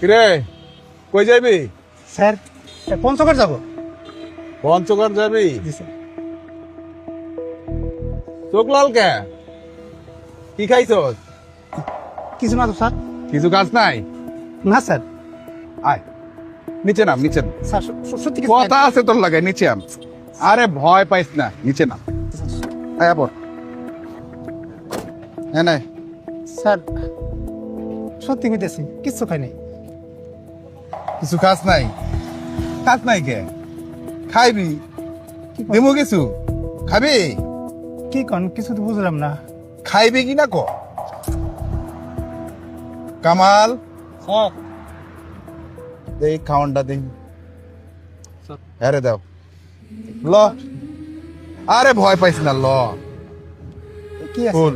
কিরে কই যাবি? স্যার পঞ্চগড় যাব। পঞ্চগড় যাবি? জি স্যার। চোখ লাল কে? কি খাইছস? কিছু না তো স্যার। কিছু কাজ নাই? না স্যার। আয় নিচে নাম, নিচে নাম। স্যার সত্যি কিছু কথা আছে তোর লাগে, নিচে আম। আরে ভয় পাইস না, নিচে নাম। আয় বল। হ্যাঁ নাই স্যার সত্যি কইতেছি কিচ্ছু খাই নাই। কিছু কাজ নাই? কাজ নাই কে? খাইবি? দেবো কিছু খাবি? কি কন কিছু তো বুঝলাম না। খাইবি কি না ক? কামাল স্যার দেই খাওয়ানটা দেই। আরে দাও ল। আরে ভয় পাইস না, ল। কি আছে? ফুল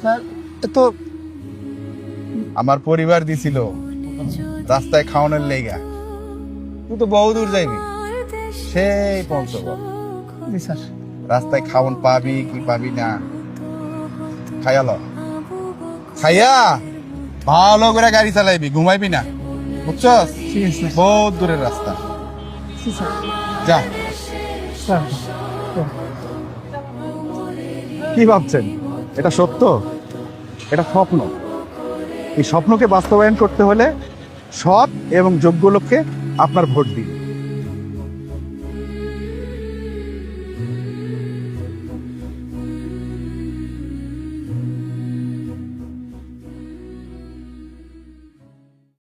স্যার তো আমার পরিবার দিছিল রাস্তায় খাওয়ানোর লেগা। তুই তো বহু দূর যাইবি, সেই পঞ্চগড়। জি স্যার। রাস্তায় খাওয়ান পাবি কি পাবি না, খাইয়া ল। খাইয়া ভালো করে গাড়ি চালাইবি, ঘুমাইবি না, বুঝছস? ঠিক আছে স্যার। বহুত দূরের রাস্তা। জি স্যার। যা। স্যার কি ভাবছেন এটা সত্য? এটা স্বপ্ন। এই স্বপ্নকে বাস্তবায়ন করতে হলে সৎ এবং যোগ্য লোককে আপনার ভোট দিন।